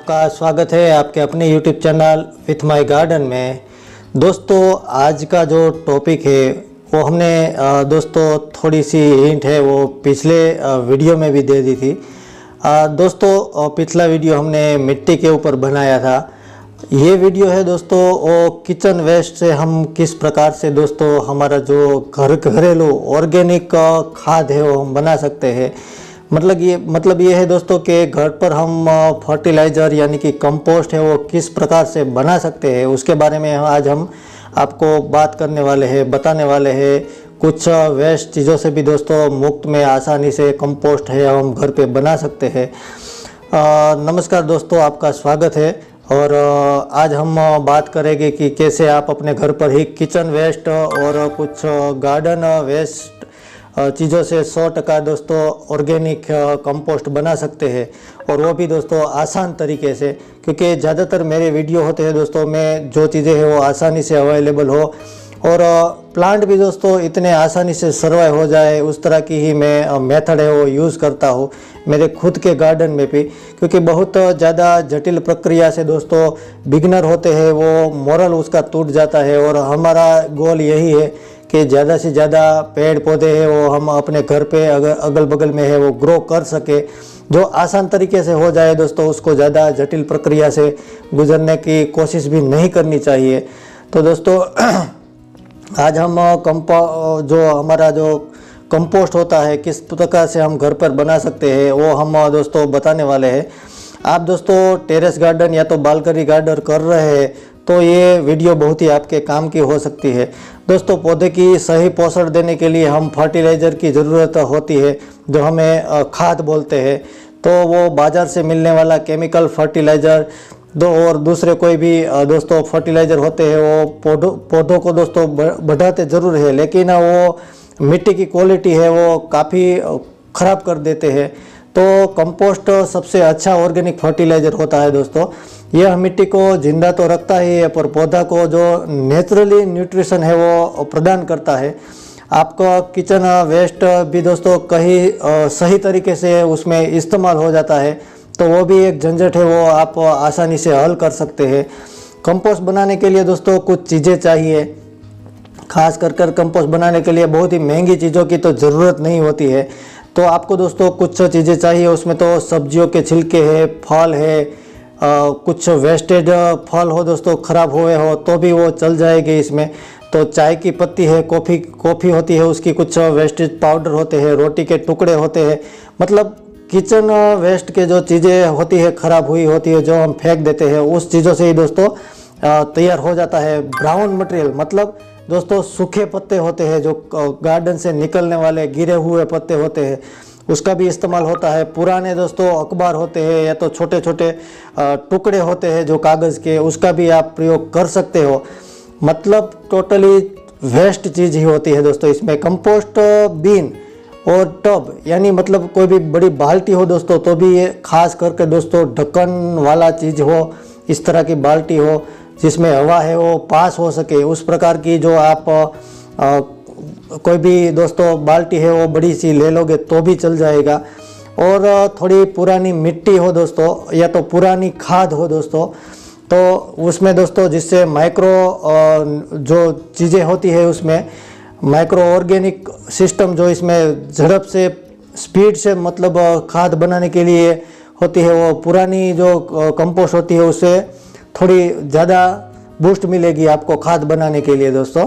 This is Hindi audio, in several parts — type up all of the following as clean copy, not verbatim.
आपका स्वागत है आपके अपने YouTube channel with my garden में। दोस्तों आज का जो टॉपिक है वो हमने दोस्तों थोड़ी सी हिंट है वो पिछले वीडियो में भी दे दी थी। दोस्तों पिछला वीडियो हमने मिट्टी के ऊपर बनाया था। ये वीडियो है दोस्तों वो किचन वेस्ट से हम किस प्रकार से दोस्तों हमारा जो घरेलू ऑर्गेनिक खाद है वो हम बना सकते हैं। मतलब ये है दोस्तों कि घर पर हम फर्टिलाइज़र यानी कि कंपोस्ट है वो किस प्रकार से बना सकते हैं, उसके बारे में आज हम आपको बात करने वाले हैं, बताने वाले हैं। कुछ वेस्ट चीज़ों से भी दोस्तों मुफ्त में आसानी से कंपोस्ट है हम घर पे बना सकते हैं। नमस्कार दोस्तों, आपका स्वागत है। और आज हम बात करेंगे कि कैसे आप अपने घर पर ही किचन वेस्ट और कुछ गार्डन वेस्ट चीज़ों से 100% दोस्तों ऑर्गेनिक कंपोस्ट बना सकते हैं, और वो भी दोस्तों आसान तरीके से। क्योंकि ज़्यादातर मेरे वीडियो होते हैं दोस्तों में जो चीज़ें हैं वो आसानी से अवेलेबल हो और प्लांट भी दोस्तों इतने आसानी से सर्वाइव हो जाए, उस तरह की ही मैं मेथड है वो यूज़ करता हूँ मेरे खुद के गार्डन में भी। क्योंकि बहुत ज़्यादा जटिल प्रक्रिया से दोस्तों बिगिनर होते हैं वो मोरल उसका टूट जाता है, और हमारा गोल यही है कि ज़्यादा से ज़्यादा पेड़ पौधे हैं वो हम अपने घर पे अगर अगल बगल में है वो ग्रो कर सके, जो आसान तरीके से हो जाए दोस्तों। उसको ज़्यादा जटिल प्रक्रिया से गुजरने की कोशिश भी नहीं करनी चाहिए। तो दोस्तों आज हम जो हमारा जो कंपोस्ट होता है किस प्रकार से हम घर पर बना सकते हैं वो हम दोस्तों बताने वाले हैं। आप दोस्तों टेरेस गार्डन या तो बालकनी गार्डन कर रहे हैं तो ये वीडियो बहुत ही आपके काम की हो सकती है। दोस्तों पौधे की सही पोषण देने के लिए हम फर्टिलाइज़र की ज़रूरत होती है, जो हमें खाद बोलते हैं। तो वो बाज़ार से मिलने वाला केमिकल फर्टिलाइज़र और दूसरे कोई भी दोस्तों फर्टिलाइज़र होते हैं वो पौधों को दोस्तों बढ़ाते ज़रूर है, लेकिन वो मिट्टी की क्वालिटी है वो काफ़ी ख़राब कर देते हैं। तो कंपोस्ट सबसे अच्छा ऑर्गेनिक फर्टिलाइज़र होता है दोस्तों। यह मिट्टी को जिंदा तो रखता ही है पर पौधा को जो नेचुरली न्यूट्रिशन है वो प्रदान करता है। आपका किचन वेस्ट भी दोस्तों कहीं सही तरीके से उसमें इस्तेमाल हो जाता है तो वो भी एक झंझट है वो आप आसानी से हल कर सकते हैं। कंपोस्ट बनाने के लिए दोस्तों कुछ चीज़ें चाहिए, खास कर कंपोस्ट बनाने के लिए बहुत ही महंगी चीज़ों की तो ज़रूरत नहीं होती है। तो आपको दोस्तों कुछ चीज़ें चाहिए, उसमें तो सब्जियों के छिलके है, फल है, कुछ वेस्टेज फल हो दोस्तों ख़राब हुए हो तो भी वो चल जाएगी इसमें। तो चाय की पत्ती है, कॉफ़ी होती है उसकी कुछ वेस्टेज पाउडर होते हैं, रोटी के टुकड़े होते हैं। मतलब किचन वेस्ट के जो चीज़ें होती है ख़राब हुई होती है जो हम फेंक देते हैं उस चीज़ों से ही दोस्तों तैयार हो जाता है ब्राउन मटेरियल। मतलब दोस्तों सूखे पत्ते होते हैं जो गार्डन से निकलने वाले गिरे हुए पत्ते होते हैं उसका भी इस्तेमाल होता है। पुराने दोस्तों अखबार होते हैं या तो छोटे छोटे टुकड़े होते हैं जो कागज़ के, उसका भी आप प्रयोग कर सकते हो। मतलब टोटली वेस्ट चीज़ ही होती है दोस्तों इसमें। कंपोस्ट बीन और टब यानी मतलब कोई भी बड़ी बाल्टी हो दोस्तों तो भी ये खास करके दोस्तों ढक्कन वाला चीज़ हो, इस तरह की बाल्टी हो जिसमें हवा है वो पास हो सके, उस प्रकार की जो आप कोई भी दोस्तों बाल्टी है वो बड़ी सी ले लोगे तो भी चल जाएगा। और थोड़ी पुरानी मिट्टी हो दोस्तों या तो पुरानी खाद हो दोस्तों तो उसमें दोस्तों जिससे माइक्रो जो चीज़ें होती है उसमें माइक्रो ऑर्गेनिक सिस्टम जो इसमें झड़प से स्पीड से मतलब खाद बनाने के लिए होती है, वो पुरानी जो कंपोस्ट होती है उससे थोड़ी ज़्यादा बूस्ट मिलेगी आपको खाद बनाने के लिए। दोस्तों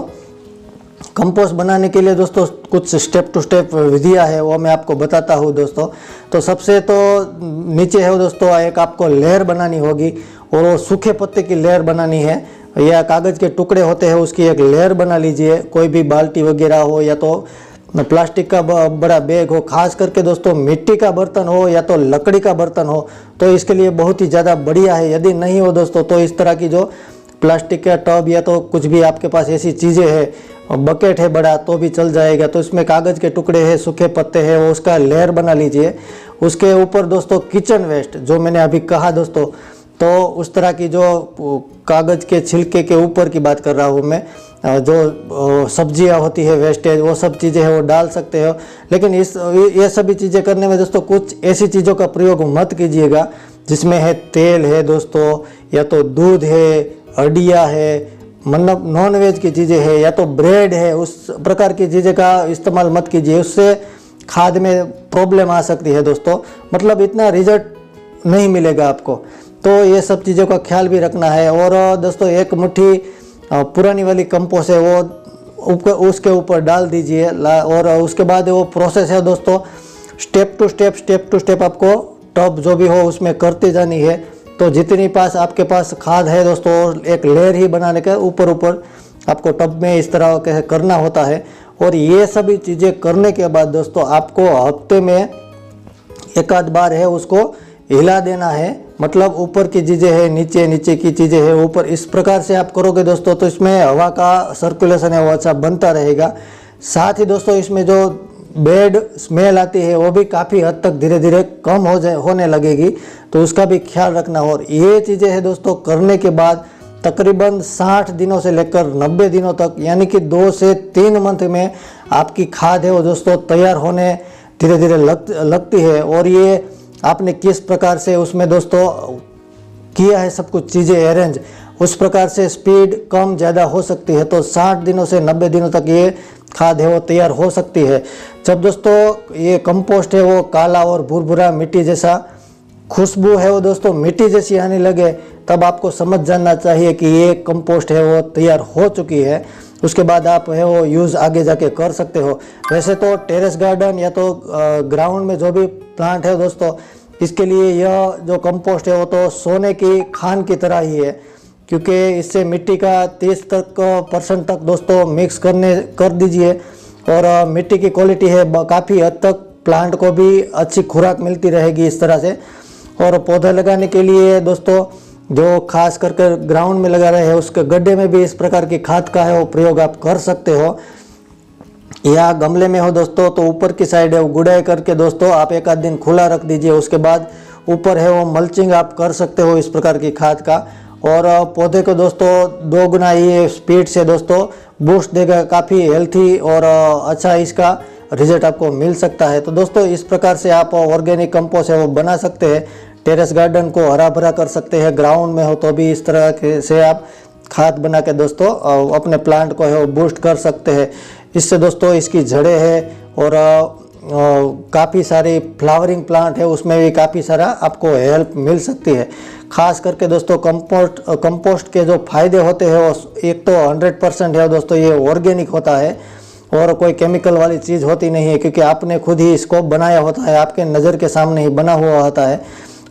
कंपोस्ट बनाने के लिए दोस्तों कुछ स्टेप टू स्टेप विधियाँ है वो मैं आपको बताता हूँ दोस्तों। तो सबसे तो नीचे है दोस्तों एक आपको लेयर बनानी होगी, और वो सूखे पत्ते की लेयर बनानी है या कागज़ के टुकड़े होते हैं उसकी एक लेयर बना लीजिए। कोई भी बाल्टी वगैरह हो या तो प्लास्टिक का बड़ा बैग हो, खास करके दोस्तों मिट्टी का बर्तन हो या तो लकड़ी का बर्तन हो तो इसके लिए बहुत ही ज़्यादा बढ़िया है। यदि नहीं हो दोस्तों तो इस तरह की जो प्लास्टिक का टब या तो कुछ भी आपके पास ऐसी चीज़ें हैं, बकेट है बड़ा तो भी चल जाएगा। तो इसमें कागज़ के टुकड़े हैं, सूखे पत्ते हैं, वो उसका लेयर बना लीजिए। उसके ऊपर दोस्तों किचन वेस्ट जो मैंने अभी कहा दोस्तों, तो उस तरह की जो कागज़ के छिलके के ऊपर की बात कर रहा हूँ मैं, जो सब्जियां होती है वेस्टेज वो सब चीज़ें हैं वो डाल सकते हो। लेकिन ये सभी चीज़ें करने में दोस्तों कुछ ऐसी चीज़ों का प्रयोग मत कीजिएगा जिसमें है तेल है दोस्तों, या तो दूध है, हड्डियाँ है, मतलब नॉन वेज की चीज़ें है, या तो ब्रेड है, उस प्रकार की चीज़ें का इस्तेमाल मत कीजिए, उससे खाद में प्रॉब्लम आ सकती है दोस्तों, मतलब इतना रिजल्ट नहीं मिलेगा आपको। तो ये सब चीज़ों का ख्याल भी रखना है। और दोस्तों एक मुट्ठी पुरानी वाली कंपोस्ट है वो उसके ऊपर डाल दीजिए, और उसके बाद वो प्रोसेस है दोस्तों, स्टेप टू स्टेप आपको टब जो भी हो उसमें करती जानी है। तो जितनी आपके पास खाद है दोस्तों, एक लेयर ही बनाने के ऊपर आपको टब में इस तरह के करना होता है। और ये सभी चीज़ें करने के बाद दोस्तों आपको हफ्ते में एक आध बार है उसको हिला देना है, मतलब ऊपर की चीज़ें है, नीचे की चीज़ें है, ऊपर, इस प्रकार से आप करोगे दोस्तों तो इसमें हवा का सर्कुलेशन है वो अच्छा बनता रहेगा। साथ ही दोस्तों इसमें जो बैड स्मेल आती है वो भी काफ़ी हद तक धीरे धीरे कम होने लगेगी, तो उसका भी ख्याल रखना। और ये चीज़ें है दोस्तों करने के बाद तकरीबन 60 दिनों से लेकर 90 दिनों तक, यानी कि 2 से 3 मंथ में आपकी खाद है वो दोस्तों तैयार होने धीरे धीरे लगती है। और ये आपने किस प्रकार से उसमें दोस्तों किया है सब कुछ चीज़ें अरेंज, उस प्रकार से स्पीड कम ज़्यादा हो सकती है। तो 60 दिनों से 90 दिनों तक ये खाद है वो तैयार हो सकती है। जब दोस्तों ये कंपोस्ट है वो काला और भुरभुरा मिट्टी जैसा खुशबू है वो दोस्तों मिट्टी जैसी आने लगे, तब आपको समझ जाना चाहिए कि ये कंपोस्ट है वो तैयार हो चुकी है। उसके बाद आप है वो यूज़ आगे जाके कर सकते हो। वैसे तो टेरेस गार्डन या तो ग्राउंड में जो भी प्लांट है दोस्तों, इसके लिए यह जो कंपोस्ट है वो तो सोने की खान की तरह ही है, क्योंकि इससे मिट्टी का 30% तक दोस्तों मिक्स कर दीजिए, और मिट्टी की क्वालिटी है काफ़ी हद तक प्लांट को भी अच्छी खुराक मिलती रहेगी इस तरह से। और पौधे लगाने के लिए दोस्तों जो खास करके ग्राउंड में लगा रहे हैं उसके गड्ढे में भी इस प्रकार की खाद का है वो प्रयोग आप कर सकते हो, या गमले में हो दोस्तों तो ऊपर की साइड है वो गुड़ाई करके दोस्तों आप एक आध दिन खुला रख दीजिए, उसके बाद ऊपर है वो मल्चिंग आप कर सकते हो इस प्रकार की खाद का। और पौधे को दोस्तों 2 गुना ये स्पीड से दोस्तों बूस्ट देगा, काफ़ी हेल्थी और अच्छा इसका रिजल्ट आपको मिल सकता है। तो दोस्तों इस प्रकार से आप ऑर्गेनिक कंपोस्ट है वो बना सकते हैं, टेरेस गार्डन को हरा भरा कर सकते हैं, ग्राउंड में हो तो भी इस तरह से आप खाद बना के दोस्तों अपने प्लांट को है वो बूस्ट कर सकते हैं। इससे दोस्तों इसकी जड़ें हैं और काफ़ी सारी फ्लावरिंग प्लांट है उसमें भी काफ़ी सारा आपको हेल्प मिल सकती है। खास करके दोस्तों कंपोस्ट के जो फायदे होते हैं वो एक तो 100% है दोस्तों, ये ऑर्गेनिक होता है और कोई केमिकल वाली चीज़ होती नहीं है, क्योंकि आपने खुद ही इसको बनाया होता है, आपके नज़र के सामने ही बना हुआ होता है।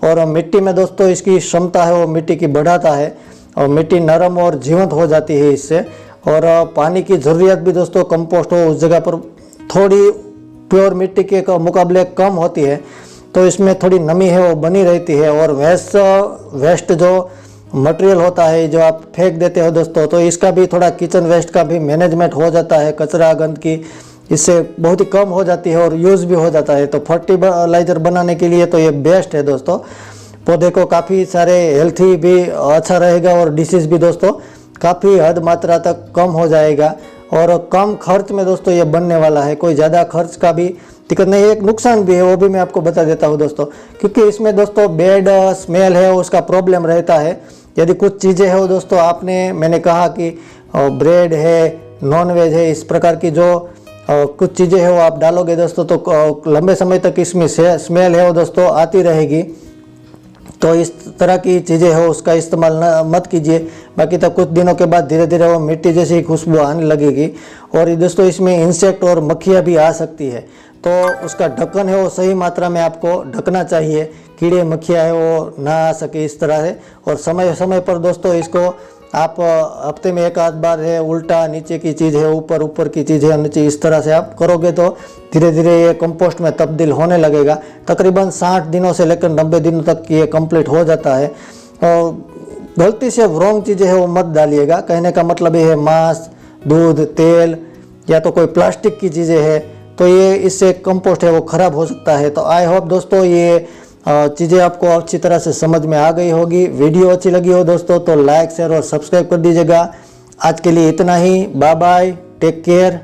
और मिट्टी में दोस्तों इसकी क्षमता है वो मिट्टी की बढ़ाता है और मिट्टी नरम और जीवंत हो जाती है इससे। और पानी की ज़रूरत भी दोस्तों कंपोस्ट हो उस जगह पर थोड़ी प्योर मिट्टी के मुकाबले कम होती है, तो इसमें थोड़ी नमी है वो बनी रहती है। और वेस्ट जो मटेरियल होता है जो आप फेंक देते हो दोस्तों, तो इसका भी थोड़ा किचन वेस्ट का भी मैनेजमेंट हो जाता है, कचरा गंदगी इससे बहुत ही कम हो जाती है और यूज़ भी हो जाता है। तो फर्टिलाइज़र बनाने के लिए तो ये बेस्ट है दोस्तों, पौधे को काफ़ी सारे हेल्थी भी अच्छा रहेगा और डिसीज़ भी दोस्तों काफ़ी हद मात्रा तक कम हो जाएगा और कम खर्च में दोस्तों ये बनने वाला है। कोई ज़्यादा खर्च का भी दिक्कत नहीं है। एक नुकसान भी है वो भी मैं आपको बता देता हूँ दोस्तों, क्योंकि इसमें दोस्तों बैड स्मेल है उसका प्रॉब्लम रहता है। यदि कुछ चीज़ें है वो दोस्तों मैंने कहा कि ब्रेड है, नॉन वेज है, इस प्रकार की जो कुछ चीज़ें है वो आप डालोगे दोस्तों तो लंबे समय तक इसमें स्मेल है वो दोस्तों आती रहेगी। तो इस तरह की चीज़ें हो उसका इस्तेमाल मत कीजिए। बाकी तो कुछ दिनों के बाद धीरे धीरे वो मिट्टी जैसी खुशबू आने लगेगी और दोस्तों इसमें इंसेक्ट और मक्खियाँ भी आ सकती है, तो उसका ढक्कन है वो सही मात्रा में आपको ढकना चाहिए, कीड़े मक्खियाँ है वो ना आ सके इस तरह से। और समय समय पर दोस्तों इसको आप हफ्ते में एक आध बार है उल्टा नीचे की चीज़ है ऊपर की चीज़ है नीचे, इस तरह से आप करोगे तो धीरे धीरे ये कंपोस्ट में तब्दील होने लगेगा। तकरीबन 60 दिनों से लेकर 90 दिनों तक ये कंप्लीट हो जाता है। और गलती से रॉन्ग चीज़ें है वो मत डालिएगा। कहने का मतलब ये है मांस, दूध, तेल या तो कोई प्लास्टिक की चीज़ें है तो ये इससे कंपोस्ट है वो ख़राब हो सकता है। तो आई होप दोस्तों ये चीज़ें आपको अच्छी तरह से समझ में आ गई होगी। वीडियो अच्छी लगी हो दोस्तों तो लाइक शेयर और सब्सक्राइब कर दीजिएगा। आज के लिए इतना ही। Bye bye, take care.